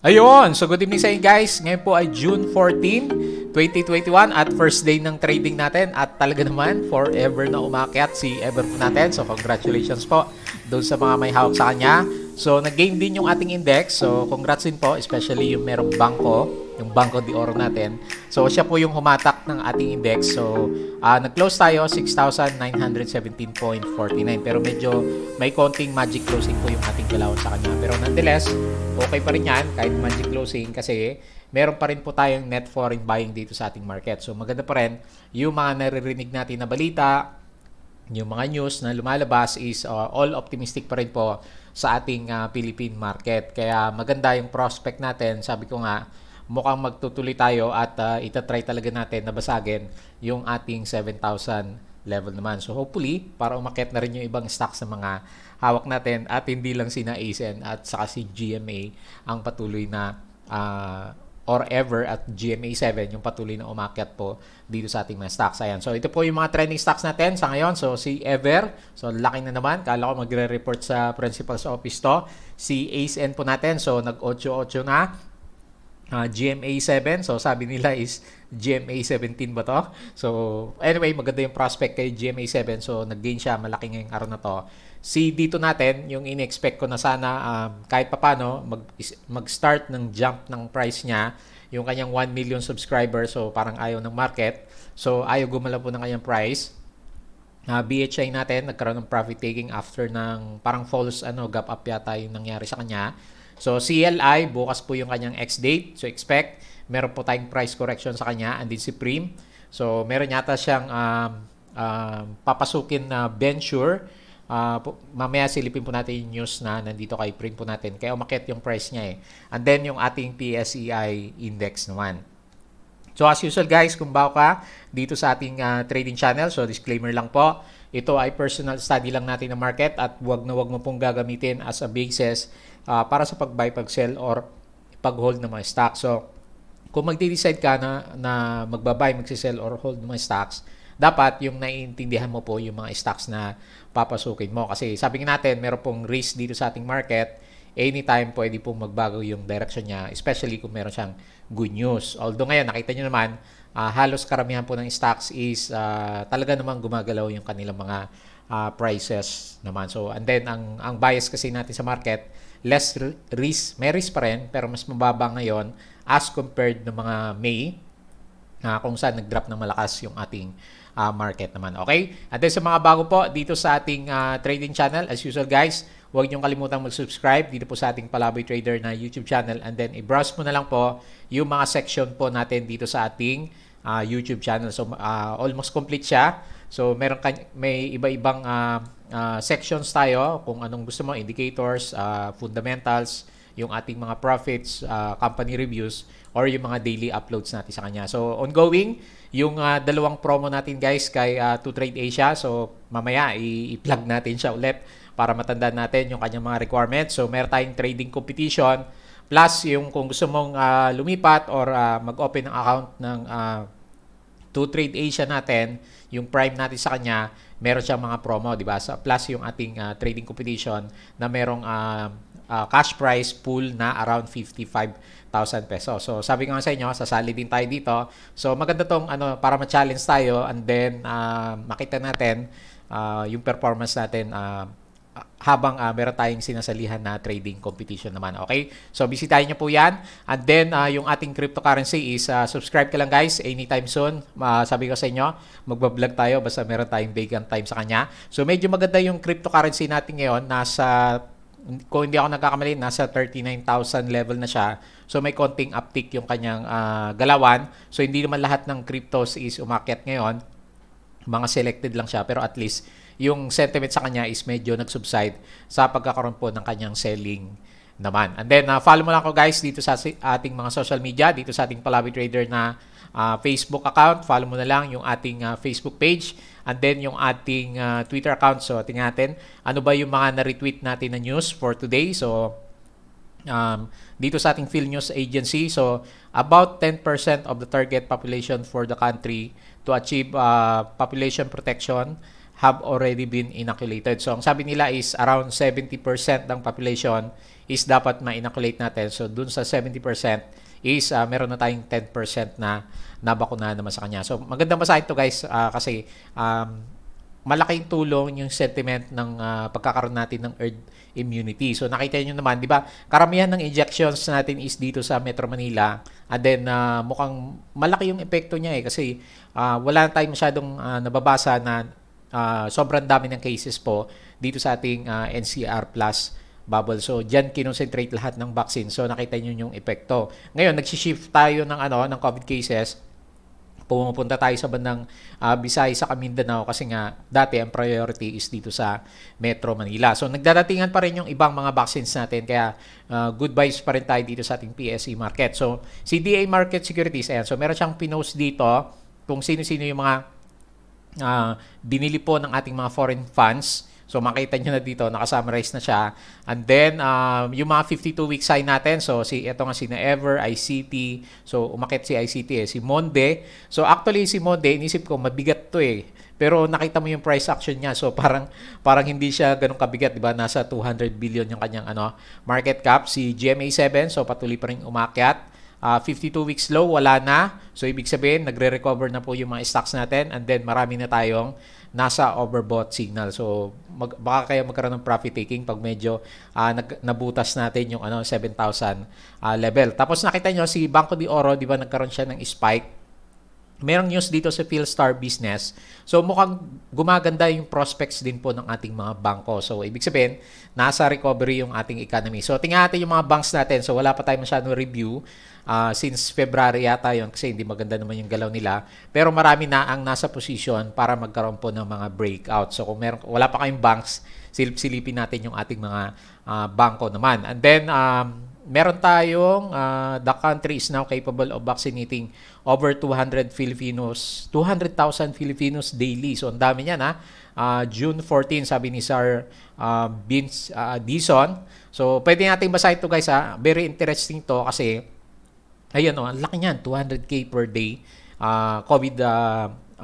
Ayun, so good evening sa inyo guys. Ngayon po ay June 14, 2021 at first day ng trading natin at talaga naman forever na umakyat si Ever po natin. So congratulations po doon sa mga may hawak sa kanya. So nag-gain din yung ating index. So congrats din po, especially yung merong bangko, yung Banco de Oro natin. So siya po yung humatak ng ating index. So nag-close tayo 6,917.49 pero medyo may konting magic closing po yung ating galawan sa kanya. Pero nonetheless, okay pa rin yan kahit magic closing kasi meron pa rin po tayong net foreign buying dito sa ating market. So maganda pa rin yung mga naririnig natin na balita, yung mga news na lumalabas is all optimistic pa rin po sa ating Philippine market. Kaya maganda yung prospect natin. Sabi ko nga, mukhang magtutuloy tayo at itatry talaga natin na basagin yung ating 7,000 level naman. So hopefully, para umakyat na rin yung ibang stocks na mga hawak natin at hindi lang sina ASEN at saka si GMA ang patuloy na or ever at GMA7 yung patuloy na umakyat po dito sa ating mga stocks. Ayan. So ito po yung mga trending stocks natin sa ngayon. So si Ever, so laki na naman. Kala ko magre-report sa principal's office to. Si ASEN po natin, so nag-8-8 na. GMA7, so sabi nila is GMA17 ba to? So anyway, maganda yung prospect kay GMA7, so nag-gain siya malaki ngayong araw na to. Si dito natin, yung in-expect ko na sana kahit papano mag-start ng jump ng price niya, yung kanyang 1 million subscribers, so parang ayaw ng market, so ayaw gumalaw po ng kanyang price. BHI natin nagkaroon ng profit taking after ng parang false gap up yata yung nangyari sa kanya. So CLI bukas po yung kanyang ex-date, so expect meron po tayong price correction sa kanya. And din si Prim, so meron yata siyang papasukin na venture. Mamaya silipin po natin yung news na nandito kay Prim po natin, kaya umakyat yung price niya And then yung ating PSEI index naman. So as usual guys, kung bago ka dito sa ating trading channel, so disclaimer lang po, ito ay personal study lang natin ng market at wag mo pong gagamitin as a basis para sa pag-buy, pag-sell or pag-hold ng mga stocks. So kung magde-decide ka na magba-buy, mag-sell or hold ng mga stocks, dapat yung naiintindihan mo po yung mga stocks na papasukin mo. Kasi sabi nga natin, meron pong risk dito sa ating market. Anytime pwede pong magbago yung direction niya, especially kung meron siyang good news. Although ngayon, nakita nyo naman, halos karamihan po ng stocks is talaga namang gumagalaw yung kanilang mga prices naman. So, and then, ang bias kasi natin sa market, less risk, may risk pa rin, pero mas mababa ngayon as compared ng mga May, kung saan nag-drop ng malakas yung ating market naman. Okay? At then sa mga bago po dito sa ating trading channel, as usual guys, huwag niyong kalimutang mag-subscribe dito po sa ating Palaboy Trader na YouTube channel, and then i-browse mo na lang po yung mga section po natin dito sa ating YouTube channel. So almost complete siya. So may iba-ibang sections tayo kung anong gusto mo, indicators, fundamentals, yung ating mga profits, company reviews, or yung mga daily uploads natin sa kanya. So ongoing yung dalawang promo natin guys kay To Trade Asia. So mamaya i-plug natin siya ulit para matandaan natin yung kanyang mga requirements. So meron tayong trading competition plus yung kung gusto mong lumipat or mag-open ng account ng To Trade Asia natin, yung Prime natin sa kanya, meron siyang mga promo, di ba? So, plus yung ating trading competition na merong cash prize pool na around 55,000 pesos. So sabi ko nga sa inyo, sasali din tayo dito. So maganda tong para ma-challenge tayo and then makita natin yung performance natin habang meron tayong sinasalihan na trading competition naman. Okay? So bisitahin niyo po yan. And then yung ating cryptocurrency is subscribe ka lang guys anytime soon. Sabi ko sa inyo, magbablog tayo basta meron tayong vacant time sa kanya. So medyo maganda yung cryptocurrency natin ngayon. Kung hindi ako nagkakamali, nasa 39,000 level na siya. So may konting uptick yung kanyang galawan. So hindi naman lahat ng cryptos is umakyat ngayon. Mga selected lang siya, pero at least yung sentiment sa kanya is medyo nag-subside sa pagkakaroon po ng kanyang selling naman. And then follow mo lang ako guys dito sa ating mga social media, dito sa ating Palaboy Trader na Facebook account. Follow mo na lang yung ating Facebook page and then yung ating Twitter account. So tingnan natin ano ba yung mga na-retweet natin na news for today. So dito sa ating PhilNews Agency, so about 10% of the target population for the country to achieve population protection have already been inoculated. So ang sabi nila is around 70% ng population is dapat ma-inoculate natin. So dun sa 70% is meron na tayong 10% na nabakunahan naman sa kanya. So magandang basahin ito guys kasi malaking tulong yung sentiment ng pagkakaroon natin ng herd immunity. So nakita niyo naman, 'di ba? Karamihan ng injections natin is dito sa Metro Manila. And then mukhang malaki yung epekto niya kasi wala tayong masyadong nababasa na sobrang dami ng cases po dito sa ating NCR plus bubble. So diyan kinonsentrate lahat ng vaccine. So nakita niyo yung epekto. Ngayon nagsi-shift tayo ng COVID cases. Pumupunta tayo sa bandang Visayas sa Mindanao kasi nga dati ang priority is dito sa Metro Manila. So nagdadatingan pa rin yung ibang mga vaccines natin kaya good vibes pa rin tayo dito sa ating PSE market. So CDA Market Securities, ayan. So meron siyang pinost dito kung sino-sino yung mga binili po ng ating mga foreign funds. So makita nyo na dito, nakasummarize na siya. And then, yung mga 52-week sign natin, so ito nga si Ever, ICT, so umakit si ICT si Monde. So actually si Monde, inisip ko, mabigat to Pero nakita mo yung price action niya, so parang hindi siya ganun kabigat, di ba? Nasa 200 billion yung kanyang market cap. Si GMA7, so patuloy pa rin umakyat. 52 weeks low, wala na. So ibig sabihin, nagre-recover na po yung mga stocks natin. And then marami na tayong nasa overbought signal. So baka kaya magkaroon ng profit taking pag medyo nabutas natin yung 7,000 level. Tapos nakita nyo si Banco de Oro, di ba nagkaroon siya ng spike. Merong news dito sa Philstar Business. So mukhang gumaganda yung prospects din po ng ating mga bangko. So ibig sabihin, nasa recovery yung ating economy. So tingnan natin yung mga banks natin. So wala pa tayong masyadong review since February yata yun kasi hindi maganda naman yung galaw nila. Pero marami na ang nasa position para magkaroon po ng mga breakout. So kung wala pa kayong banks, silip-silipin natin yung ating mga bangko naman. And then, meron tayong the country is now capable of vaccinating over 200,000 Filipinos daily. So, ang dami niyan June 14, sabi ni Sir Vince Dison. So, pwede natin basahin ito guys Very interesting to kasi, ayun ang laki niyan, 200K per day COVID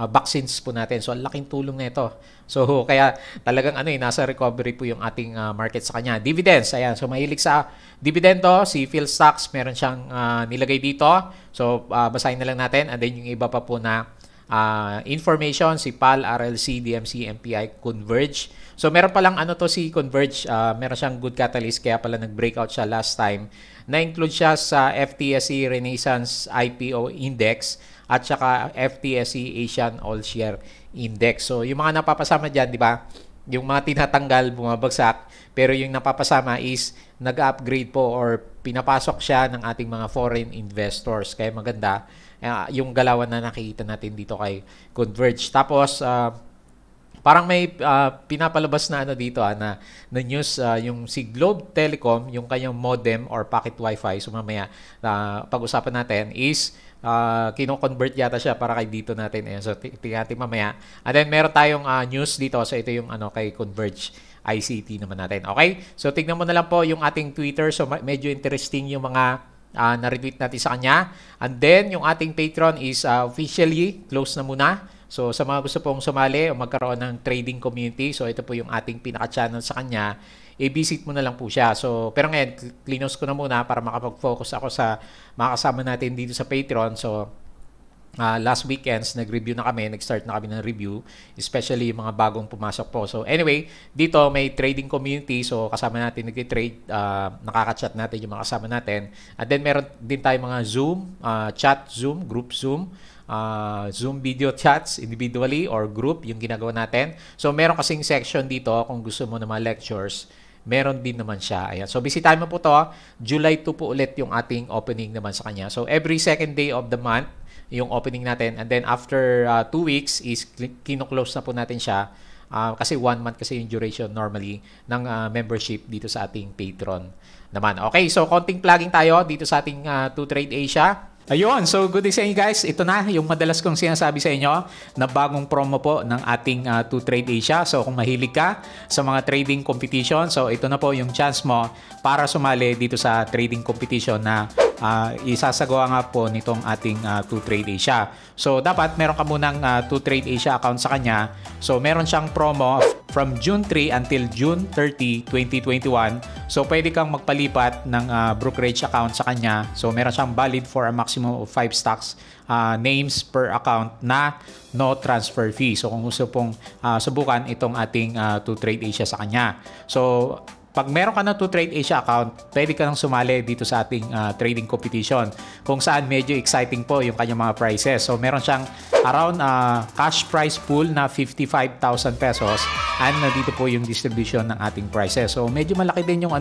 vaccines po natin. So, ang laking tulong na ito. So, kaya talagang nasa recovery po yung ating market sa kanya. Dividends, ayan. So, mahilig sa dividendo. Si Philstocks, meron siyang nilagay dito. So, basahin na lang natin. And then, yung iba pa po na information, si PAL, RLC, DMC, MPI, Converge. So, meron palang si Converge. Meron siyang good catalyst. Kaya pala nag-breakout siya last time. Na-include siya sa FTSE Renaissance IPO Index at saka FTSE Asian All Share Index. So, yung mga napapasama dyan, di ba? Yung mga tinatanggal, bumabagsak. Pero yung napapasama is nag-upgrade po or pinapasok siya ng ating mga foreign investors. Kaya maganda yung galawan na nakikita natin dito kay Converge. Tapos, parang may pinapalabas na dito na news yung si Globe Telecom, yung kanyang modem or pocket wifi. So mamaya pag-usapan natin is kino-convert yata siya para kay dito natin. Ayan, so tingnan natin mamaya. And then meron tayong news dito. So ito yung kay Converge ICT naman natin. Okay? So tignan mo na lang po yung ating Twitter. So medyo interesting yung mga na-retweet natin sa kanya. And then yung ating Patreon is officially close na muna. So, sa mga gusto pong sumali o magkaroon ng trading community, so ito po yung ating pinaka-channel sa kanya, i-visit mo na lang po siya. So, pero ngayon, cleanos ko na muna para makapag-focus ako sa mga kasama natin dito sa Patreon. So, last weekends, nag-review na kami, nag-start na kami ng review, especially yung mga bagong pumasok po. So, anyway, dito may trading community, so kasama natin nag-trade, nakaka-chat natin yung mga kasama natin. And then, meron din tayo mga Zoom, chat Zoom, group Zoom, Zoom video chats individually or group yung ginagawa natin. So, meron kasing section dito kung gusto mo ng mga lectures. Meron din naman siya. Ayan. So, bisitahin mo po to. July 2 po ulit yung ating opening naman sa kanya. So, every second day of the month, yung opening natin. And then, after 2 weeks is kino-close na po natin siya. Kasi 1 month kasi yung duration normally ng membership dito sa ating Patreon naman. Okay, so konting plugging tayo dito sa ating 2Trade Asia. Ayun, so good day sa inyo guys. Ito na yung madalas kong sinasabi sa inyo na bagong promo po ng ating 2Trade Asia. So kung mahilig ka sa mga trading competition, so ito na po yung chance mo para sumali dito sa trading competition na isasagawa nga po nitong ating 2Trade Asia. So dapat meron ka munang 2Trade Asia account sa kanya. So meron siyang promo from June 3 until June 30, 2021. So pwede kang magpalipat ng brokerage account sa kanya. So meron siyang valid for a maximum of 5 stocks names per account na no transfer fee. So kung gusto pong subukan itong ating 2Trade Asia sa kanya. So pag meron ka ng 2Trade Asia account, pwede ka nang sumali dito sa ating trading competition kung saan medyo exciting po yung kanyang mga prices. So meron siyang around cash prize pool na 55,000 pesos and dito po yung distribution ng ating prices. So medyo malaki din yung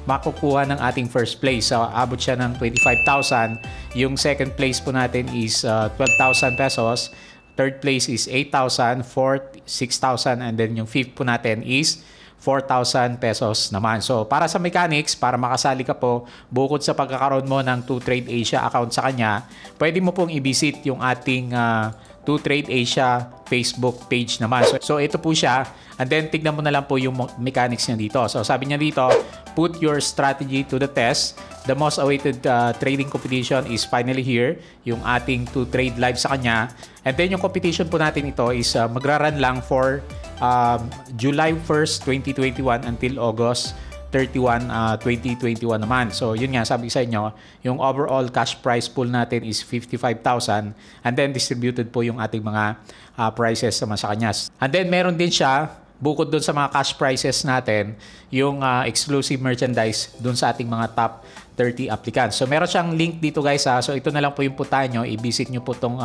makukuha ng ating first place. So abot siya ng 25,000. Yung second place po natin is 12,000 pesos. Third place is 8,000, fourth 6,000 and then yung fifth po natin is 4,000 pesos naman. So, para sa mechanics, para makasali ka po, bukod sa pagkakaroon mo ng 2Trade Asia account sa kanya, pwede mo pong i-visit yung ating 2Trade Asia Facebook page naman. So, ito po siya. And then, tignan mo na lang po yung mechanics niya dito. So, sabi niya dito, put your strategy to the test. The most awaited trading competition is finally here. Yung ating 2Trade live sa kanya. And then, yung competition po natin ito is magra-run lang for July 1st, 2021 until August 31, 2021 naman. So, yun nga, sabi sa inyo, yung overall cash prize pool natin is 55,000 and then distributed po yung ating mga prizes naman sa kanya. And then, meron din siya, bukod dun sa mga cash prizes natin, yung exclusive merchandise dun sa ating mga top 30 applicants. So, meron siyang link dito guys. So, ito na lang po yung puntahan nyo. I-visit nyo po itong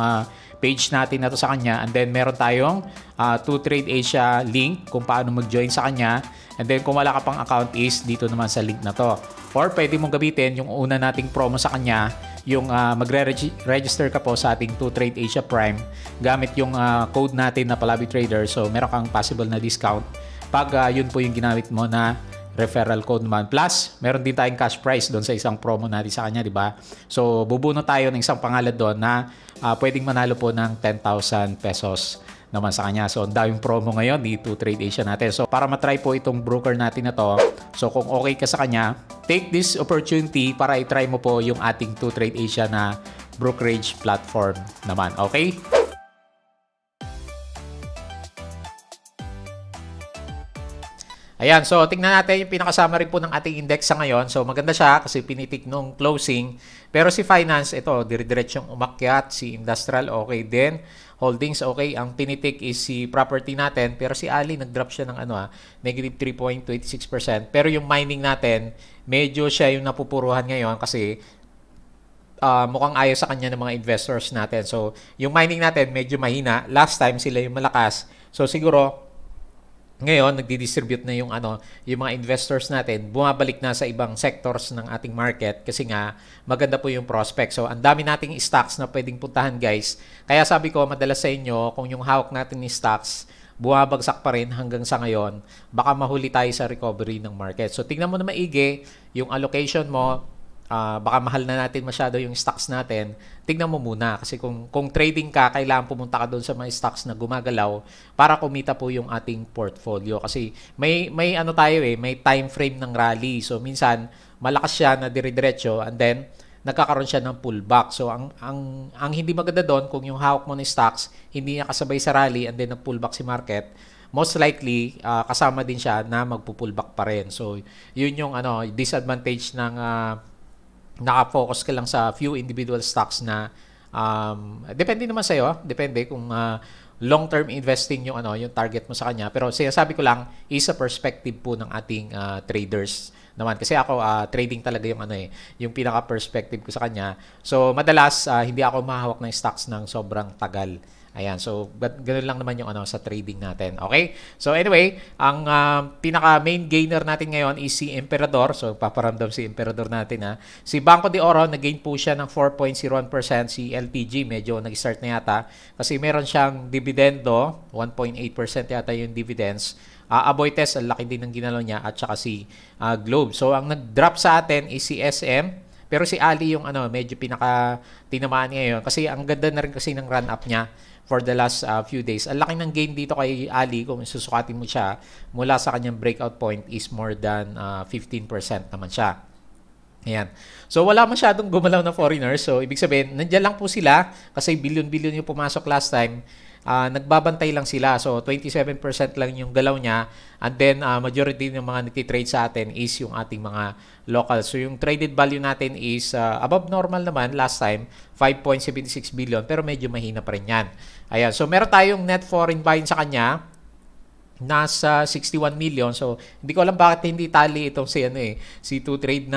page natin na to sa kanya. And then, meron tayong 2Trade Asia link kung paano mag-join sa kanya. And then, kung wala ka pang account is dito naman sa link na to. Or, pwede mong gamitin yung una nating promo sa kanya, yung magre-register ka po sa ating 2Trade Asia Prime gamit yung code natin na Palabi Trader. So, meron kang possible na discount pag yun po yung ginamit mo na referral code naman. Plus, meron din tayong cash prize doon sa isang promo natin sa kanya, di ba? So, bubuno tayo ng isang pangalan doon na pwedeng manalo po ng 10,000 pesos naman sa kanya. So, ang daming promo ngayon ni 2Trade Asia natin. So, para matry po itong broker natin na to, so kung okay ka sa kanya, take this opportunity para i-try mo po yung ating 2Trade Asia na brokerage platform naman. Okay? Ayan, so tingnan natin yung pinakasama rin po ng ating index sa ngayon. So maganda siya kasi pinitik nung closing. Pero si finance, ito, dire-diretsyong umakyat. Si industrial, okay din. Holdings, okay. Ang pinitik is si property natin. Pero si Ali, nag-drop siya ng negative 3.26%. Pero yung mining natin, medyo siya yung napupuruhan ngayon kasi mukhang ayaw sa kanya ng mga investors natin. So yung mining natin, medyo mahina. Last time, sila yung malakas. So siguro, ngayon, nagdi-distribute na yung mga investors natin, bumabalik na sa ibang sectors ng ating market kasi nga maganda po yung prospect. So, ang dami nating stocks na pwedeng puntahan, guys. Kaya sabi ko, madalas sa inyo, kung yung hawak natin ni stocks, bumabagsak pa rin hanggang sa ngayon, baka mahuli tayo sa recovery ng market. So, tingnan mo na maigi yung allocation mo. Baka mahal na natin masyado yung stocks natin, tignan mo muna. Kasi kung trading ka, kailangan pumunta ka doon sa mga stocks na gumagalaw para kumita po yung ating portfolio. Kasi may tayo may time frame ng rally. So, minsan, malakas siya na dire-diretso and then, nagkakaroon siya ng pullback. So, ang hindi maganda doon, kung yung hawak mo ng stocks, hindi niya kasabay sa rally and then nag-pullback si market, most likely, kasama din siya na magpo-pullback pa rin. So, yun yung disadvantage ng naka-focus ka lang sa few individual stocks na depende naman sa iyo, depende kung long-term investing yung yung target mo sa kanya. Pero sinasabi ko lang is a perspective po ng ating traders naman kasi ako trading talaga yung yung pinaka-perspective ko sa kanya. So madalas hindi ako mahawak ng stocks ng sobrang tagal. Ayan, so ganoon lang naman yung sa trading natin. Okay? So anyway, ang pinaka main gainer natin ngayon is si Emperador. So paparamdam si Emperador natin Si Banco de Oro nag-gain po siya ng 4.01%. Si LTG medyo nag-start na yata kasi meron siyang dividendo, 1.8% yata yung dividends. Aboitiz, ang laki din ng ginalaw niya at saka si Globe. So ang nag-drop sa atin is si SM. Pero si Ali yung ano, medyo pinaka tinamaan niya yun. Kasi ang ganda na rin kasi ng run up niya for the last few days. Ang laki ng gain dito kay Ali kung susukatin mo siya mula sa kanyang breakout point is more than 15% naman siya. Ayan. So, wala masyadong gumalaw na foreigners. So, ibig sabihin, nandiyan lang po sila kasi billion-billion yung pumasok last time. Nagbabantay lang sila. So, 27% lang yung galaw niya. And then, majority ng mga nagtitrade sa atin is yung ating mga local. So, yung traded value natin is above normal naman last time, 5.76 billion. Pero medyo mahina pa rin yan. Ayan. So, meron tayong net foreign buying sa kanya. Nasa 61 million. So, hindi ko alam bakit hindi tali itong si ano si 2Trade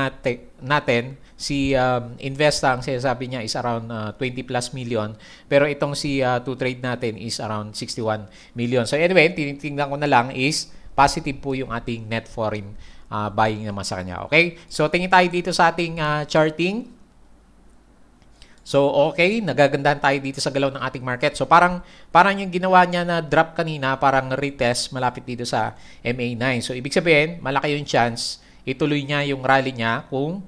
natin. Si Investa, ang sinasabi niya is around 20 plus million. Pero itong si 2Trade natin is around 61 million. So, anyway, tinitingnan ko na lang is positive po yung ating net foreign buying naman sa kanya. Okay? So, tingin tayo dito sa ating charting. So, okay, nagagandahan tayo dito sa galaw ng ating market. So, parang yung ginawa niya na drop kanina, parang retest malapit dito sa MA9. So, ibig sabihin, malaki yung chance ituloy niya yung rally niya kung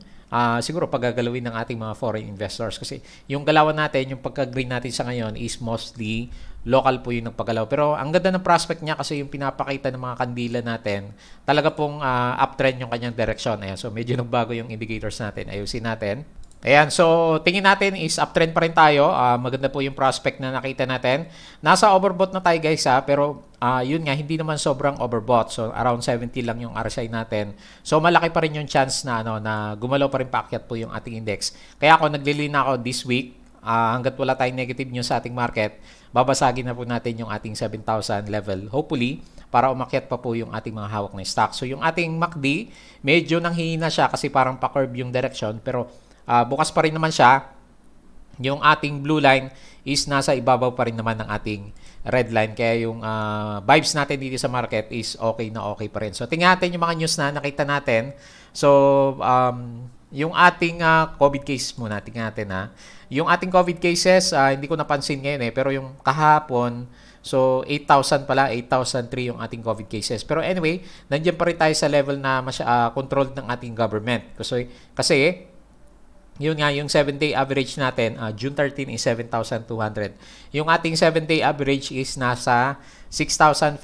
siguro pagagalawin ng ating mga foreign investors. Kasi yung galawan natin, yung pagka-green natin sa ngayon is mostly local po yung nagpagalaw. Pero ang ganda ng prospect niya kasi yung pinapakita ng mga kandila natin, talaga pong uptrend yung kanyang direction. Ayan, so, medyo nagbago yung indicators natin. Ayusin natin. Ayan, so tingin natin is uptrend pa rin tayo. Maganda po yung prospect na nakita natin. Nasa overbought na tayo guys pero yun nga, hindi naman sobrang overbought. So around 70 lang yung RSI natin. So malaki pa rin yung chance na na gumalaw pa rin paakyat po yung ating index. Kaya ako naglilina ako this week. Hanggat wala tayong negative news sa ating market, babasagin na po natin yung ating 7,000 level. Hopefully, para umakyat pa po yung ating mga hawak na stock. So yung ating MACD, medyo nanghihina siya kasi parang pa-curve yung direction. Pero bukas pa rin naman siya. Yung ating blue line is nasa ibabaw pa rin naman ng ating red line. Kaya yung vibes natin dito sa market is okay na okay pa rin. So, tingnan natin yung mga news na nakita natin. So, yung ating COVID cases muna. Tingnan natin Yung ating COVID cases, hindi ko napansin ngayon pero yung kahapon, so 8,000 pala, 8,003 yung ating COVID cases. Pero anyway, nandiyan pa rin tayo sa level na controlled ng ating government. Kasi yun nga, yung 7-day average natin, June 13 is 7,200. Yung ating 7-day average is nasa 6,594.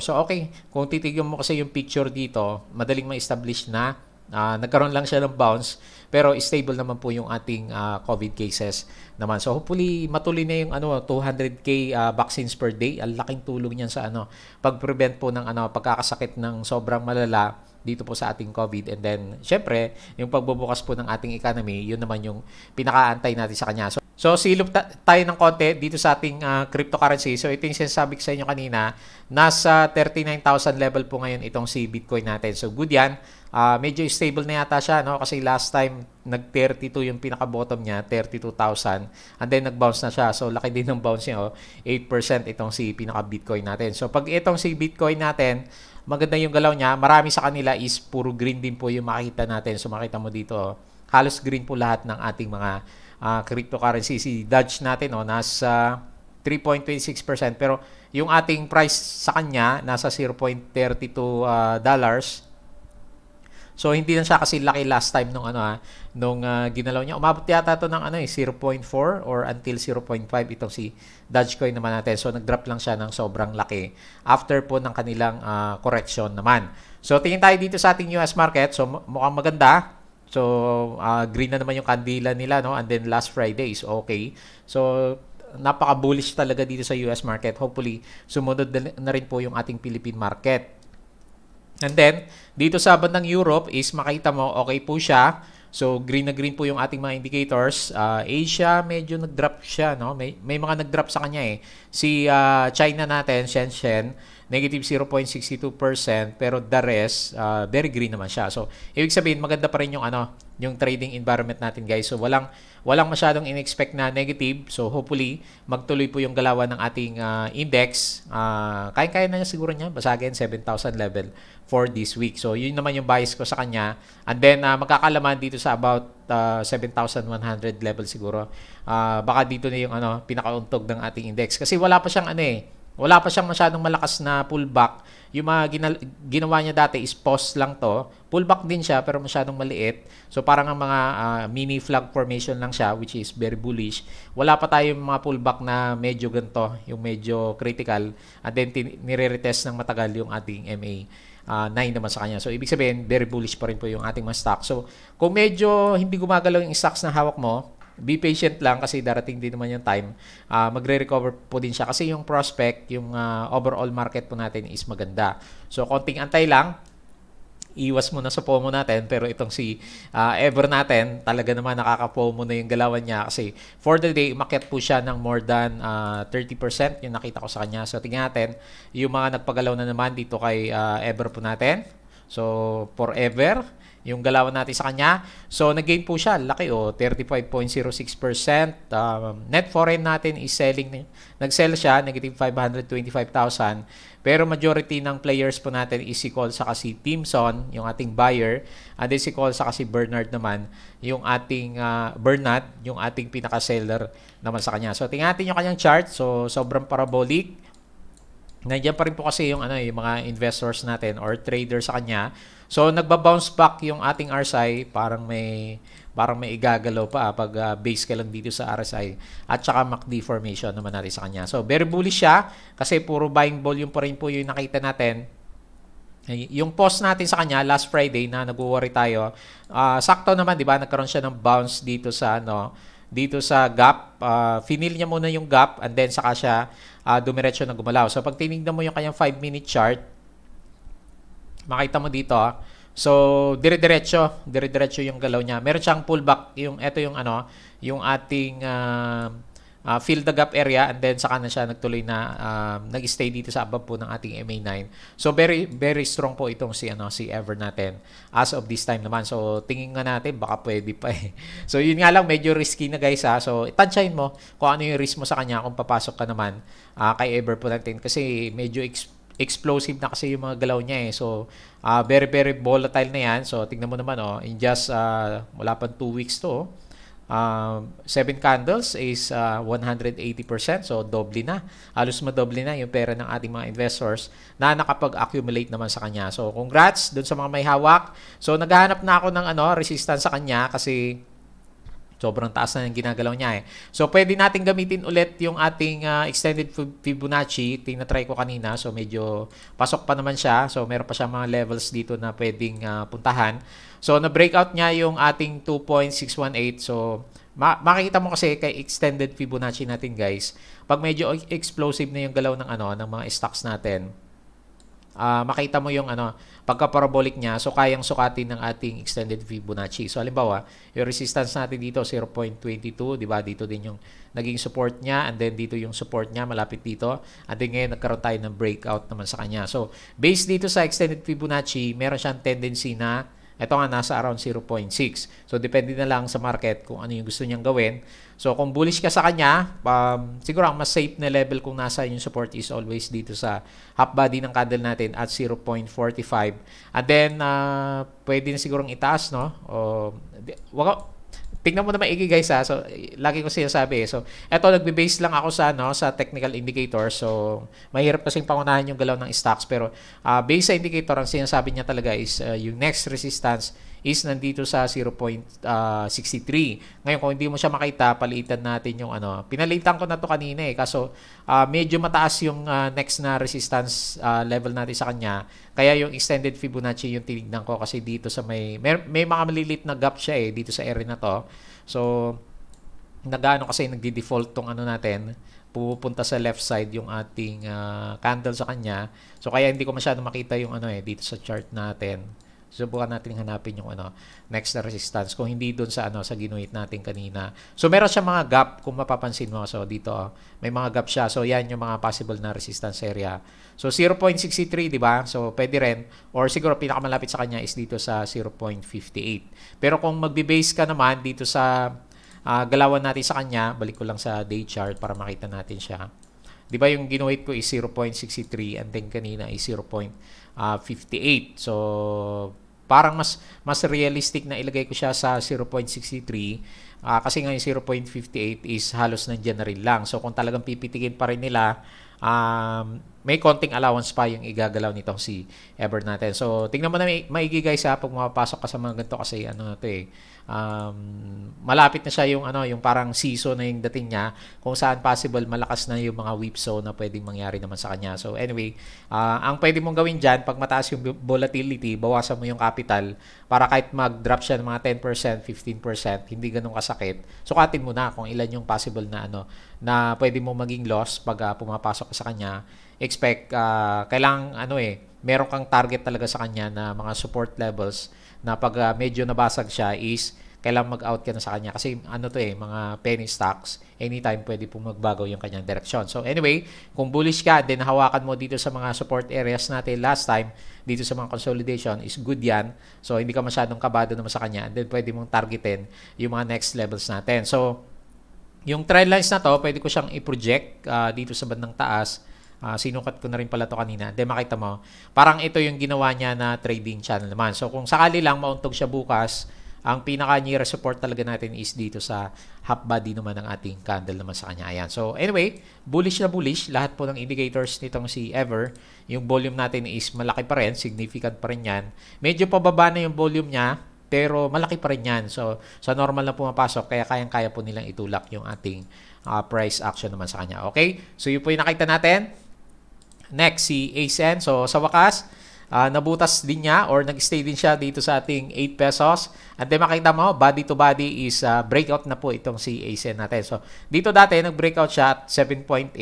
So, okay. Kung titignan mo kasi yung picture dito, madaling ma-establish na nagkaroon lang siya ng bounce, pero stable naman po yung ating COVID cases naman. So, hopefully, matuloy na yung 200k vaccines per day. Ang laking tulong niyan sa pag-prevent po ng pagkakasakit ng sobrang malala dito po sa ating COVID. And then, syempre, yung pagbubukas po ng ating economy, yun naman yung pinakaantay natin sa kanya. So silip tayo ng konti dito sa ating cryptocurrency. So, ito yung sinasabi ko sa inyo kanina. Nasa 39,000 level po ngayon itong si Bitcoin natin. So, good yan. Medyo stable na yata siya, no? Kasi last time, nag-32 yung pinaka-bottom niya, 32,000. And then, nag-bounce na siya. So, laki din ng bounce niya, 8% itong si pinaka-Bitcoin natin. So, pag itong si Bitcoin natin, maganda yung galaw niya. Marami sa kanila is puro green din po yung makikita natin. So, makita mo dito, halos green po lahat ng ating mga cryptocurrency. Si Dodge natin, nasa 3.26%. Pero, yung ating price sa kanya, nasa 0.32 dollars. So, hindi na siya kasi laki last time nung ginalaw niya. Umabot yata ito ng 0.4 or until 0.5 itong si Dogecoin naman natin. So, nag-drop lang siya ng sobrang laki after po ng kanilang correction naman. So, tingin tayo dito sa ating US market. So, mukhang maganda. So, green na naman yung kandila nila, no? And then, last Friday is okay. So, napaka-bullish talaga dito sa US market. Hopefully, sumunod na rin po yung ating Philippine market. And then, dito sa bandang Europe is makita mo, okay po siya. So, green na green po yung ating mga indicators. Asia, medyo nag-drop siya, no? May mga nag-drop sa kanya Si China natin, Shenzhen, negative 0.62%, pero the rest, very green naman siya. So, ibig sabihin, maganda pa rin yung trading environment natin, guys. So, walang masyadong in-expect na negative. So, hopefully, magtuloy po yung galawan ng ating index. Kaya na siguro niya, basagin 7,000 level for this week. So, yun naman yung bias ko sa kanya. And then, magkakalaman dito sa about 7,100 level siguro. Baka dito na yung pinakauntog ng ating index. Kasi wala pa siyang Wala pa siyang masyadong malakas na pullback. Yung mga ginawa niya dati is pause lang to. Pullback din siya pero masyadong maliit. So parang ang mga mini flag formation lang siya, which is very bullish. Wala pa tayong mga pullback na medyo ganito, yung medyo critical. And then nire-retest ng matagal yung ating MA. 9 naman sa kanya. So ibig sabihin, very bullish pa rin po yung ating mga stock. So kung medyo hindi gumagalaw yung stocks na hawak mo, be patient lang kasi darating din naman yung time. Magre-recover po din siya kasi yung prospect, yung overall market po natin is maganda. So konting antay lang, iwas muna sa FOMO natin, pero itong si Ever natin, talaga naman nakaka-FOMO na yung galawan niya kasi for the day, umakyat po siya ng more than 30% yung nakita ko sa kanya. So tingnan natin yung mga nagpagalaw na naman dito kay Ever po natin. So forever, yung galawan natin sa kanya. So, nag-gain po siya. Laki 35.06%. Net foreign natin is selling. Nag-sell siya, negative 525,000. Pero majority ng players po natin is si Cole saka si Timson, yung ating buyer. And then si Cole saka si Bernard naman, yung ating Bernard, yung ating pinaka-seller naman sa kanya. So, tingnan natin yung kanyang chart. So, sobrang parabolic. Nandiyan pa rin po kasi yung yung mga investors natin or traders sa kanya. So nagba-bounce back yung ating RSI, parang may igagalaw pa pag base ka lang dito sa RSI at saka MACD formation naman natin sa kanya. So very bullish siya kasi puro buying volume pa rin po yung nakita natin. Yung post natin sa kanya last Friday na nag-worry tayo, sakto naman 'di ba, nagkaroon siya ng bounce dito sa dito sa gap. Finil niya muna yung gap and then saka siya dumiretso na gumalaw. So pag tinignan mo yung kanyang 5-minute chart, makita mo dito, so dire-diretso yung galaw niya. Meron siyang pullback, ito yung yung ating fill the gap area and then saka na siya nagtuloy na nag-stay dito sa above po ng ating MA9. So very very strong po itong si Ever natin as of this time naman. So tingin nga natin baka pwede pa eh. So yun nga lang, medyo risky na guys So tansyahin mo kung ano yung risk mo sa kanya kung papasok ka naman kay Ever po natin kasi medyo explosive na kasi yung mga galaw niya So very very volatile na yan. So tingnan mo naman in just wala pang 2 weeks to 7 candles is 180%. So doble na. Halos madoble na yung pera ng ating mga investors na nakapag-accumulate naman sa kanya. So congrats dun sa mga may hawak. So naghahanap na ako ng resistance sa kanya kasi sobrang taas na yung ginagalaw niya So, pwede natin gamitin ulit yung ating extended Fibonacci. Tinatry ko kanina. So, medyo pasok pa naman siya. So, meron pa siya mga levels dito na pwedeng puntahan. So, na-breakout niya yung ating 2.618. So, makikita mo kasi kay extended Fibonacci natin guys, pag medyo explosive na yung galaw ng mga stocks natin, makita mo yung pagka-parabolic niya, so kayang sukatin ng ating extended Fibonacci. So halimbawa, yung resistance natin dito 0.22, 'di ba? Dito din yung naging support niya and then dito yung support niya malapit dito. And then ngayon nagkaroon tayo ng breakout naman sa kanya. So, based dito sa extended Fibonacci, meron siyang tendency na ito nga nasa around 0.6. So, depende na lang sa market kung ano yung gusto niyang gawin. So, kung bullish ka sa kanya, siguro ang mas safe na level kung nasa yung support is always dito sa half body ng candle natin at 0.45. And then, pwede na sigurong itaas, no? Tingnan mo na maigi guys So, lagi ko sinasabi So, eto nagbe-base lang ako sa technical indicator. So, mahirap kasing pangunahan yung galaw ng stocks. Pero, base sa indicator, ang sinasabi niya talaga is yung next resistance is nandito sa 0.63. Ngayon, kung hindi mo siya makita, palitan natin yung Pinalitan ko na to kanina Kaso, medyo mataas yung next na resistance level natin sa kanya. Kaya yung extended Fibonacci yung tinignan ko kasi dito sa may mga malilit na gap siya dito sa area na to. So, kasi nagdi-default tong natin, pupunta sa left side yung ating candle sa kanya. So, kaya hindi ko masyado makita yung dito sa chart natin. Subukan natin hanapin yung next na resistance kung hindi doon sa sa ginuhit natin kanina. So meron siya mga gap kung mapapansin mo. So dito may mga gap siya. So yan yung mga possible na resistance area. So 0.63, di ba? So pwede rin or siguro pinakamalapit sa kanya is dito sa 0.58. Pero kung magbe-base ka naman dito sa galawan natin sa kanya, balik ko lang sa day chart para makita natin siya. Di ba yung ginuhit ko is 0.63 and then kanina is 0.58. So parang mas realistic na ilagay ko siya sa 0.63 kasi nga yung 0.58 is halos nandiyan na rin lang. So kung talagang pipitikin pa rin nila may konting allowance pa yung igagalaw nitong si Ever natin. So, tingnan mo na maigi guys ha, pag mapapasok ka sa mga ganito kasi ano na to eh, malapit na siya yung ano, yung parang season na yung dating niya, kung saan possible malakas na yung mga whip zone na pwedeng mangyari naman sa kanya. So, anyway, ang pwede mong gawin dyan, pag mataas yung volatility, bawasan mo yung capital para kahit mag-drop siya ng mga 10%, 15%, hindi ganun kasakit. Sukatin mo na kung ilan yung possible na ano, na pwede mo maging loss pag pumapasok ka sa kanya. Expect kailangan ano meron kang target talaga sa kanya na mga support levels na pag medyo nabasag siya is kailangan mag-out ka na sa kanya kasi ano to mga penny stocks, anytime pwede pong magbago yung kanyang direksyon. So anyway, kung bullish ka then hawakan mo dito sa mga support areas natin last time dito sa mga consolidation is good yan. So hindi ka masyadong kabado naman sa kanya and then pwede mong targetin yung mga next levels natin. So yung trend lines na to, pwede ko siyang i-project dito sa bandang taas. Sinukat ko na rin pala to kanina. Then makita mo, parang ito yung ginawa niya na trading channel naman. So kung sakali lang mauntog siya bukas, ang pinaka near support talaga natin is dito sa half body naman ng ating candle naman sa kanya. Ayan. So anyway, bullish na bullish. Lahat po ng indicators nitong si Ever. Yung volume natin is malaki pa rin. Significant pa rin yan. Medyo pababa na yung volume niya, pero malaki pa rin yan. So sa normal na pumapasok, kaya kayang-kaya po nilang itulak yung ating price action naman sa kanya. Okay? So yun po yung nakita natin. Next, si ASN. So, sa wakas, nabutas din niya or nag-stay din siya dito sa ating 8 pesos. And then makita mo, body to body is breakout na po itong si ASN natin. So, dito dati, nag-breakout siya at 7.8.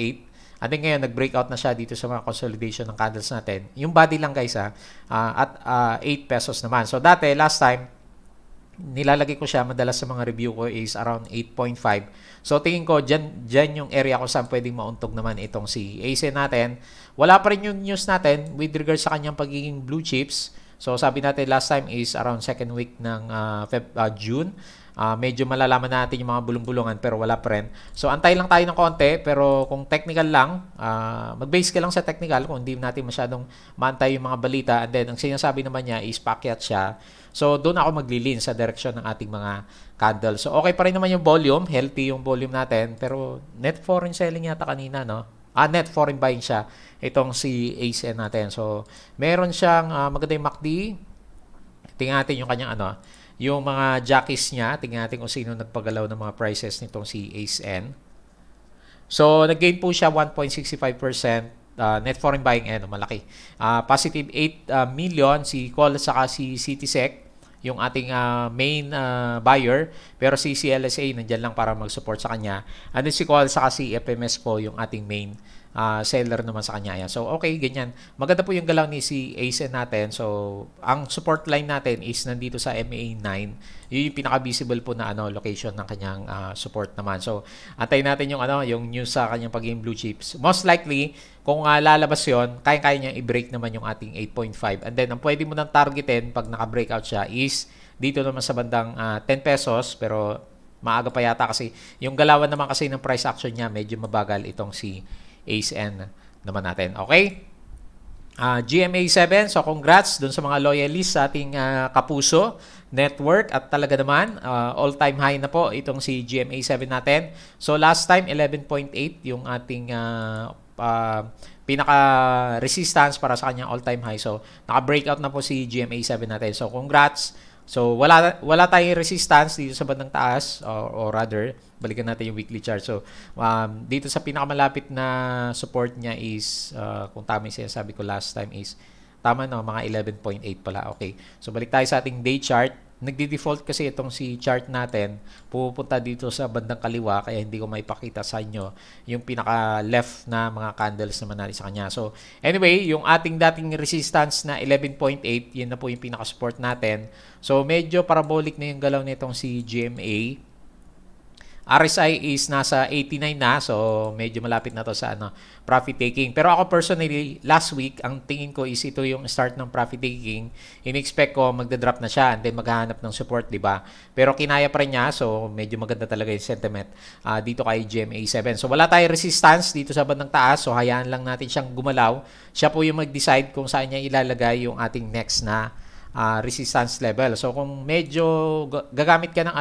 And then ngayon, nag-breakout na siya dito sa mga consolidation ng candles natin. Yung body lang guys at 8 pesos naman. So, dati, last time, nilalagay ko siya madalas sa mga review ko is around 8.5. So tingin ko dyan yung area ko saan pwedeng mauntog naman itong si ASN natin. Wala pa rin yung news natin with regards sa kanyang pagiging blue chips. So sabi natin last time is around second week ng June. Medyo malalaman natin yung mga bulong-bulungan pero wala pa rin. So antay lang tayo ng konti pero kung technical lang, mag-base ka lang sa technical kung hindi natin masyadong maantay yung mga balita and then ang sinasabi naman niya is pakyat siya. So doon ako maglilin sa direction ng ating mga candle. So okay pa rin naman yung volume, healthy yung volume natin pero net foreign selling yata kanina no. Net foreign buying siya itong si ASN natin. So meron siyang maganda yung MACD. Tingnan natin yung kanyang yung mga jockeys niya. Tingnan natin kung sino nagpagalaw ng mga prices nitong si ASN. So, nag-gain po siya 1.65%. Net foreign buying, malaki. Positive 8 million si Call saka si Citisec, yung ating main buyer. Pero si CLSA, nandyan lang para mag-support sa kanya. And then si Call saka si FMS po, yung ating main seller naman sa kanya. Yan. So, okay, ganyan. Maganda po yung galaw ni si ASN natin. So, ang support line natin is nandito sa MA9. Yun yung pinaka-visible po na location ng kanyang support naman. So, antayin natin yung news sa kanyang pagiging blue chips. Most likely, kung lalabas yon, kaya-kaya niya i-break naman yung ating 8.5. And then, ang pwede mo nang targetin pag naka-breakout siya is dito naman sa bandang 10 pesos. Pero, maaga pa yata kasi yung galawan naman kasi ng price action niya, medyo mabagal itong si ASN naman natin. Okay? GMA7, so congrats dun sa mga loyalists sa ating Kapuso Network at talaga naman all-time high na po itong si GMA7 natin. So last time 11.8 yung ating pinaka resistance para sa kanyang all-time high. So naka-breakout na po si GMA7 natin. So congrats. So wala tayong resistance dito sa bandang taas or rather balikan natin yung weekly chart. So dito sa pinakamalapit na support niya is kung tama yung sinasabi ko last time is tama no, mga 11.8 pala. Okay. So balik tayo sa ating day chart. Nagdi-default kasi itong si chart natin, pupunta dito sa bandang kaliwa kaya hindi ko maipakita sa inyo yung pinaka left na mga candles naman natin sa kanya. So anyway, yung ating dating resistance na 11.8, yun na po yung pinaka support natin. So medyo parabolic na yung galaw nitong si GMA. RSI is nasa 89 na, so medyo malapit na to sa profit taking. Pero ako personally, last week, ang tingin ko is ito yung start ng profit taking. In-expect ko magda-drop na siya and then maghahanap ng support, di ba? Pero kinaya pa rin niya, so medyo maganda talaga yung sentiment dito kay GMA7. So wala tayong resistance dito sa bandang taas, so hayaan lang natin siyang gumalaw. Siya po yung mag-decide kung saan niya ilalagay yung ating next na resistance level. So kung medyo gagamit ka ng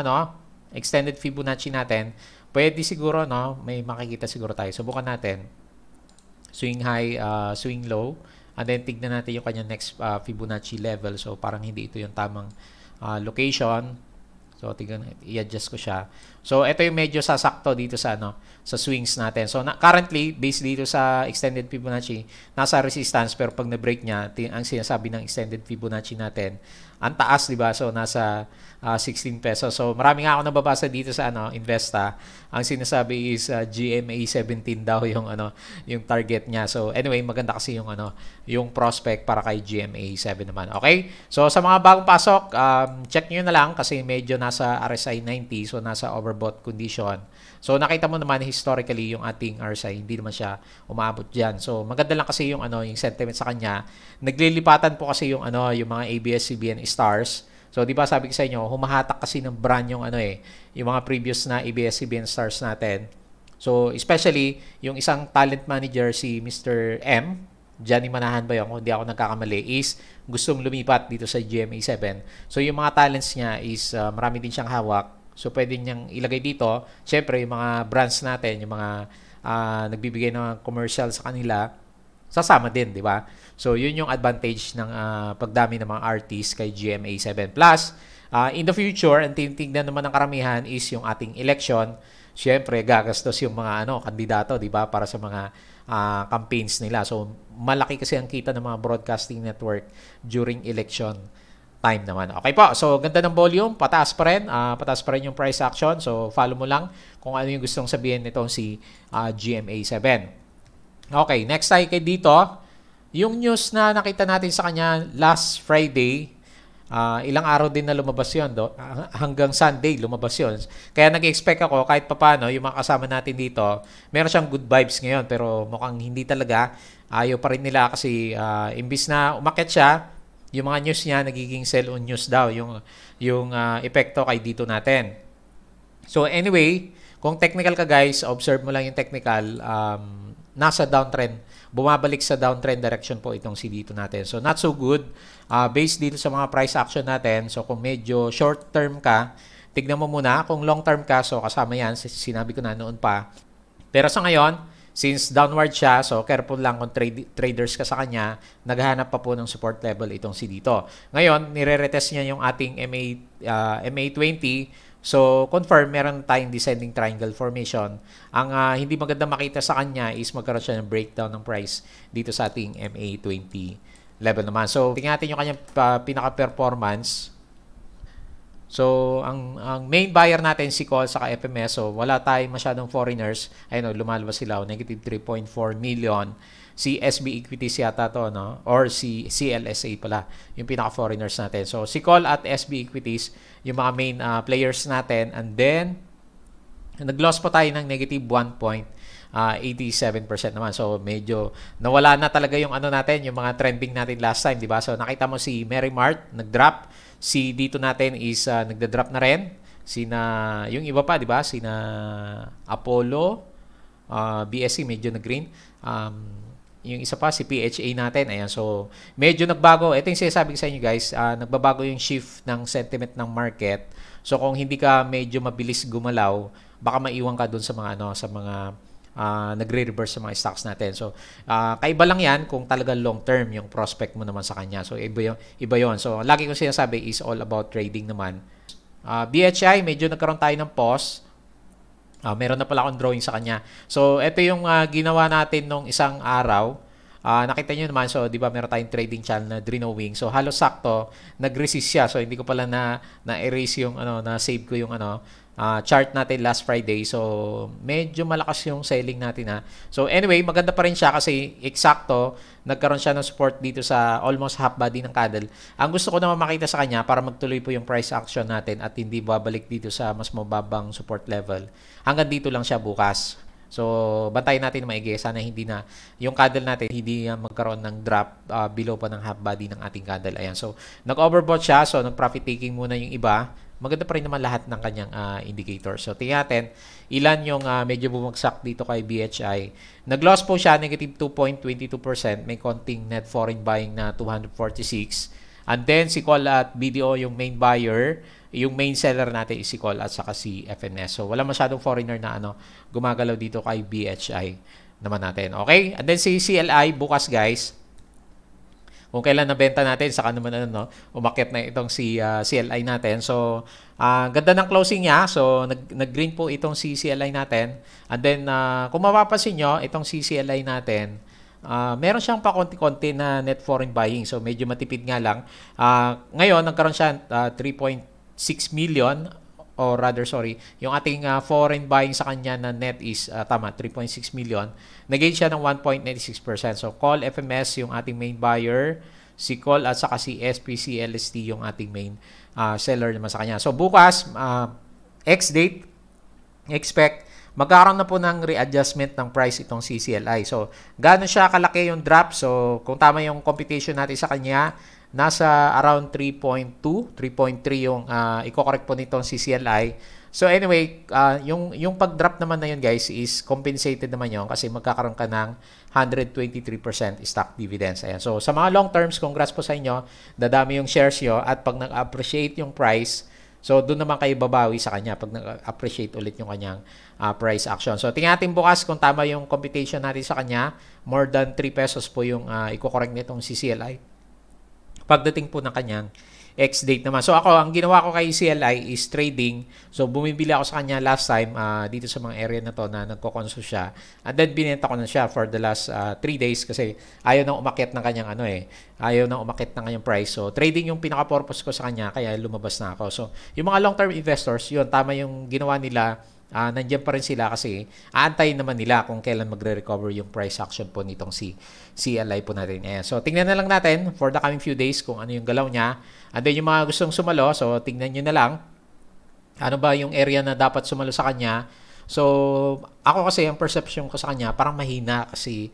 extended Fibonacci natin, pwede siguro may makikita siguro tayo. Subukan natin. swing high, swing low. And then tignan natin yung kanyang next Fibonacci level. So parang hindi ito yung tamang location. So tignan, i-adjust ko siya. So ito yung medyo sasakto dito sa sa swings natin. So currently based dito sa extended Fibonacci, nasa resistance, pero pag na-break niya, ang sinasabi ng extended Fibonacci natin, ang taas, di ba? So nasa 16 pesos. So marami nga ako nababasa dito sa Investa. Ang sinasabi is GMA 17 daw yung yung target niya. So anyway, maganda kasi yung prospect para kay GMA 7 naman. Okay? So sa mga bagong pasok, check niyo na lang kasi medyo nasa RSI 90, so nasa overbought condition. So nakita mo naman historically yung ating RSI, hindi naman siya umaabot diyan. So maganda lang kasi yung yung sentiment sa kanya. Naglilipatan po kasi yung yung mga ABS-CBN stars. So di ba sabi ko sa inyo, humahatak kasi ng brand yung yung mga previous na ABS-CBN stars natin. So especially yung isang talent manager, si Mr. M, Johnny Manahan ba yun? Kung hindi ako nagkakamali, is gustong lumipat dito sa GMA 7. So yung mga talents niya is marami din siyang hawak. So pwede niyang ilagay dito. Siyempre yung mga brands natin, yung mga nagbibigay ng commercial sa kanila, sasama din, di ba? So yun yung advantage ng pagdami ng mga artists kay GMA 7 Plus. In the future, ang tinitingnan naman ng karamihan is yung ating election. Siyempre gagastos yung mga kandidato, di ba, para sa mga campaigns nila. So malaki kasi ang kita ng mga broadcasting network during election time naman. Okay po. So ganda ng volume, pataas pa rin. Pataas pa rin yung price action. So follow mo lang kung ano yung gustong sabihin nitong si GMA 7. Okay, next tayo kay dito. Yung news na nakita natin sa kanya last Friday, ilang araw din na lumabas yun. Hanggang Sunday lumabas yun. Kaya nag-expect ako kahit papano yung mga kasama natin dito, meron siyang good vibes ngayon, pero mukhang hindi talaga. Ayaw pa rin nila kasi imbis na umakyat siya, yung mga news niya nagiging sell on news daw yung epekto kay dito natin. So anyway, kung technical ka guys, observe mo lang yung technical, nasa downtrend, bumabalik sa downtrend direction po itong si dito natin. So not so good based dito sa mga price action natin. So kung medyo short term ka, tignan mo muna. Kung long term ka, so kasama yan, sinabi ko na noon pa. Pero sa ngayon, since downward siya, so careful lang kung traders ka sa kanya, naghahanap pa po ng support level itong si dito. Ngayon, nire-retest niya yung ating MA20. So, confirm, meron tayong descending triangle formation. Ang hindi maganda makita sa kanya is magkaroon siya ng breakdown ng price dito sa ating MA20 level naman. So, tingnan natin yung kanyang pinaka-performance. So, ang main buyer natin si Call saka FMS. So, wala tayong masyadong foreigners. Ayun, lumalabas sila. Negative 3.4 million. Si SB Equities yata to, no? Or si CLSA pala. Yung pinaka-foreigners natin. So, si Call at SB Equities, yung mga main players natin. And then, nag-loss pa tayo ng negative 1.87% naman. So, medyo nawala na talaga yung natin, yung mga trending natin last time, di ba? So, nakita mo si Mary Mart, nag-drop. Si dito natin is nagda-drop na rin. Yung iba pa, di ba? Apollo, BSC, medyo na-green. Yung isa pa, si PHA natin. Ayan, so, medyo nagbago. Ito yung sinasabi ko sa inyo guys, nagbabago yung shift ng sentiment ng market. So, kung hindi ka medyo mabilis gumalaw, baka maiwan ka dun sa mga nagre-reverse sa mga stocks natin. So, kaiba lang yan kung talaga long term yung prospect mo naman sa kanya. So, iba yun. So, lagi kong sinasabi is all about trading naman. BHI, medyo nagkaroon tayo ng pause. Meron na pala akong drawing sa kanya. So, ito yung ginawa natin nung isang araw. Nakita nyo naman, so, di ba, meron tayong trading channel na drenowing. So, halos sakto, nag-resist siya. So, hindi ko pala na-erase yung, na-save ko yung, chart natin last Friday. So, medyo malakas yung selling natin, So, anyway, maganda pa rin siya kasi eksakto, nagkaroon siya ng support dito sa almost half body ng candle. Ang gusto ko naman makita sa kanya para magtuloy po yung price action natin at hindi babalik dito sa mas mababang support level. Hanggang dito lang siya bukas. So, bantayan natin na maigi. Sana hindi na, yung candle natin, hindi magkaroon ng drop below pa ng half body ng ating candle. Ayan. So, nag-overbought siya. So, nag-profit taking muna yung iba. Maganda pa rin naman lahat ng kanyang indicator. So, tingnan natin ilan yung medyo bumagsak dito kay BHI. Nag-loss po siya, negative 2.22%. May konting net foreign buying na 246. And then, si Call at BDO, yung main buyer. Yung main seller natin is si Call at saka si FNS. So, wala masyadong foreigner na gumagalaw dito kay BHI. naman natin. Okay? And then si CLI bukas guys, kung kailan nabenta natin, saka naman umakyat na itong si CLI natin. So, ganda ng closing niya. So, nag-green po itong si CLI natin. And then, kung mapapansin nyo, itong si CLI natin, meron siyang pa konti-konti na net foreign buying. So, medyo matipid nga lang. Ngayon, nagkaroon siya 3.6 million or rather, sorry, yung ating foreign buying sa kanya na net is, 3.6 million. Nag-gain siya ng 1.96%. So, call FMS yung ating main buyer, si call at saka si SPCLST yung ating main seller naman sa kanya. So, bukas, X-date, expect, magkakaroon na po ng readjustment ng price itong CCLI. So, gaano siya kalaki yung drop? So, kung tama yung computation natin sa kanya, nasa around 3.2, 3.3 yung i-correct po nitong CCLI. So anyway, yung pag-drop naman na yun guys is compensated naman yun kasi magkakaroon ka ng 123% stock dividends. Ayan. So sa mga long terms, congrats po sa inyo. Dadami yung shares nyo at pag nag-appreciate yung price, so doon naman kayo babawi sa kanya pag nag-appreciate ulit yung kanyang price action. So tingnan natin bukas kung tama yung computation natin sa kanya. More than 3 pesos po yung i-correct nitong CCLI pagdating po ng kanyang X-date naman. So ako, ang ginawa ko kay CLI is trading. So bumibili ako sa kanya last time dito sa mga area na to na nagko-consume siya. And then binenta ko na siya for the last 3 days kasi ayaw nang umakyat ng kanyang ayaw nang umakyat ng kanyang price. So trading yung pinaka-purpose ko sa kanya kaya lumabas na ako. So yung mga long-term investors, yun, tama yung ginawa nila. Nandiyan pa rin sila kasi aantayin naman nila kung kailan magre-recover yung price action po nitong si CLI po natin. Ayan. So, tingnan na lang natin for the coming few days kung ano yung galaw niya. And then yung mga gustong sumalo, so tingnan nyo na lang ano ba yung area na dapat sumalo sa kanya. So, ako kasi, ang perception ko sa kanya, parang mahina kasi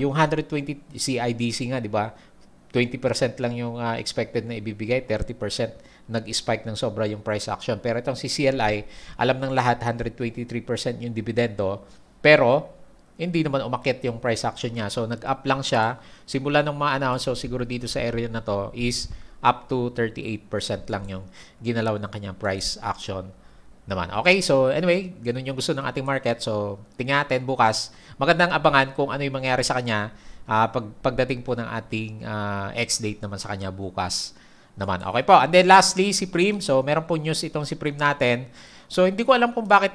yung 120 CIDC nga, di ba? 20% lang yung expected na ibibigay, 30% nag-spike ng sobra yung price action. Pero itong si CLI, alam ng lahat 123% yung dividendo, pero hindi naman umakyat yung price action niya. So nag-up lang siya simula nung ma-announce. So siguro dito sa area na to is up to 38% lang yung ginalaw ng kanyang price action naman. Okay, so anyway, ganun yung gusto ng ating market. So tingnan natin bukas. Magandang abangan kung ano yung mangyari sa kanya pagdating po ng ating X-date naman sa kanya bukas naman. Okay po. And then lastly, si Prim. So meron po news itong si Prim natin. So hindi ko alam kung bakit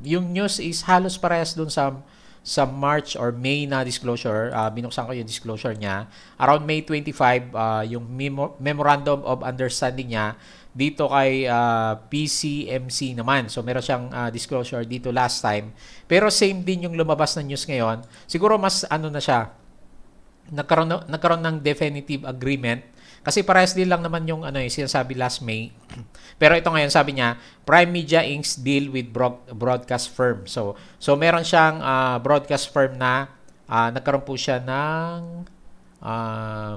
yung news is halos parehas dun sa March or May na disclosure. Binuksan ko yung disclosure niya. Around May 25, yung Memorandum of Understanding niya dito kay PCMC naman. So meron siyang disclosure dito last time. Pero same din yung lumabas na news ngayon. Siguro mas na siya. Nagkaroon ng definitive agreement. Kasi parehas din lang naman yung sinasabi last May. Pero ito ngayon sabi niya, Prime Media Inc.'s deal with broadcast firm. So meron siyang broadcast firm na nagkaroon po siya ng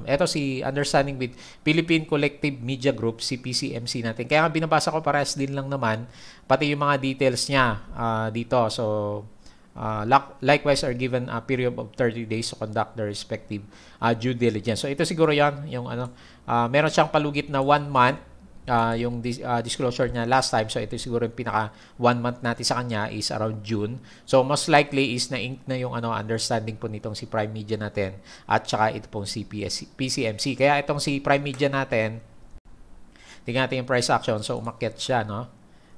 eto si understanding with Philippine Collective Media Group, si PCMC natin. Kaya nga binabasa ko parehas din lang naman pati yung mga details niya dito. So likewise are given a period of 30 days to conduct the respective due diligence. So ito siguro yan yung meron siyang palugit na 1 month yung disclosure niya last time. So ito siguro yung pinaka 1 month natin sa kanya is around June. So most likely is na-ink na yung understanding po nitong si Prime Media natin at saka ito pong si PCMC. Kaya itong si Prime Media natin, tingnan natin yung price action. So umakyat siya, no?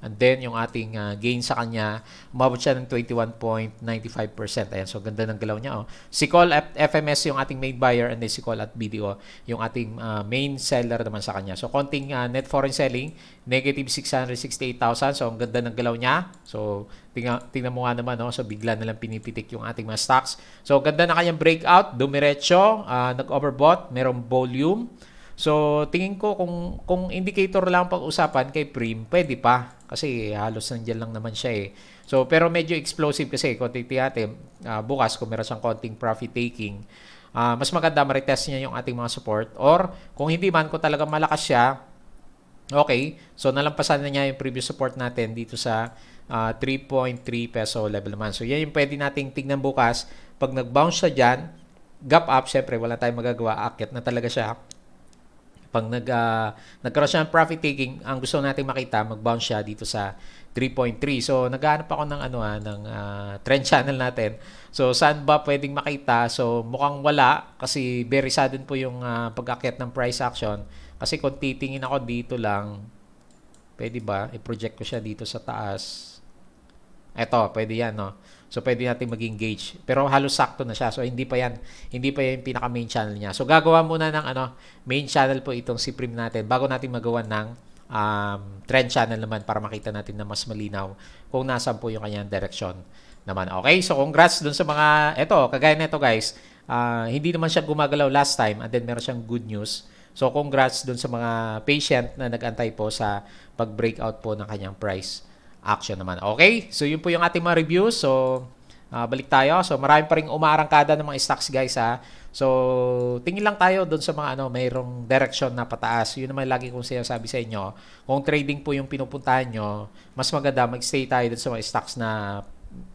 And then, yung ating gain sa kanya, umabot siya ng 21.95%. Ayan, so ganda ng galaw niya. Si Call FMS yung ating main buyer and then si Call at BDO yung ating main seller naman sa kanya. So, konting net foreign selling, negative 668,000. So, ang ganda ng galaw niya. So, tingnan mo nga naman, no? So, bigla na lang pinipitik yung ating mga stocks. So, ganda na kanyang breakout, dumiretso, nag-overbought, merong volume. So, tingin ko kung indicator lang pag-usapan kay Prim, pwede pa. Kasi halos nandiyan lang naman siya eh. So, pero medyo explosive kasi kung titiyatin, bukas kung meron siyang konting profit taking, mas maganda ma-retest niya yung ating mga support. Or, kung hindi man, kung talagang malakas siya, okay. So, nalampasan na niya yung previous support natin dito sa 3.3 peso level naman. So, yan yung pwede nating tignan bukas. Pag nag-bounce siya dyan, gap up, syempre, wala tayong magagawa. Akyat na talaga siya. Pag nagkaroon siya ng profit taking, ang gusto natin makita, mag-bounce siya dito sa 3.3. So, naghahanap ako ng ng trend channel natin. So, saan ba pwedeng makita? So, mukhang wala kasi very sudden po yung pag-akyat ng price action. Kasi kung titingin ako dito lang, pwede ba? I-project ko siya dito sa taas. Eto, pwede yan, no? So, pwede natin mag-engage. Pero halos sakto na siya. So, hindi pa yan yung pinaka-main channel niya. So, gagawa muna ng main channel po itong si Prim natin bago natin magawa ng trend channel naman para makita natin na mas malinaw kung nasaan po yung kanyang direction naman. Okay, so congrats dun sa mga, kagaya nito guys, hindi naman siya gumagalaw last time and then meron siyang good news. So congrats dun sa mga patient na nag-antay po sa pag-breakout po ng kanyang price action naman. Okay, so yun po yung ating mga reviews. So balik tayo. So marami pa ring umaarangkada ng mga stocks guys ha. So tingin lang tayo doon sa mga mayroong direction na pataas. Yun naman lagi kong sinasabi sa inyo. Kung trading po yung pinupuntahan nyo, mas maganda mag-stay tayo doon sa mga stocks na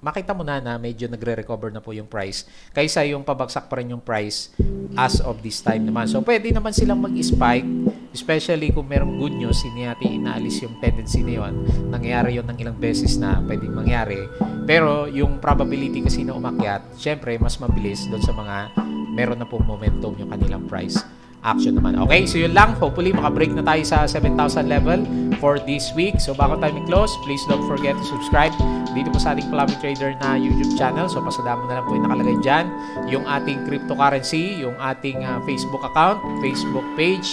makita mo na medyo nagre-recover na po yung price kaysa yung pabagsak pa rin yung price as of this time naman. So pwede naman silang mag-spike, especially kung merong good news, hindi natin inaalis yung tendency na yun. Nangyayari yun ng ilang beses na pwedeng mangyari. Pero yung probability kasi na umakyat, syempre mas mabilis doon sa mga meron na pong momentum yung kanilang price action naman. Okay, so yun lang. Hopefully, makabreak na tayo sa 7,000 level for this week. So, bago tayo close, please don't forget to subscribe dito po sa ating Plummy Trader na YouTube channel. So, pasadama na lang po yung nakalagay dyan. Yung ating cryptocurrency, yung ating Facebook account, Facebook page,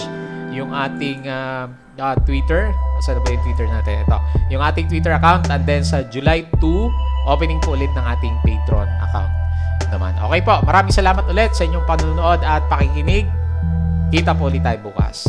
yung ating Twitter. Saan ba yung Twitter natin? Ito. Yung ating Twitter account. And then, sa July 2, opening po ulit ng ating Patreon account naman. Okay po. Maraming salamat ulit sa inyong panunood at pakikinig. Kita po ulit tayo bukas.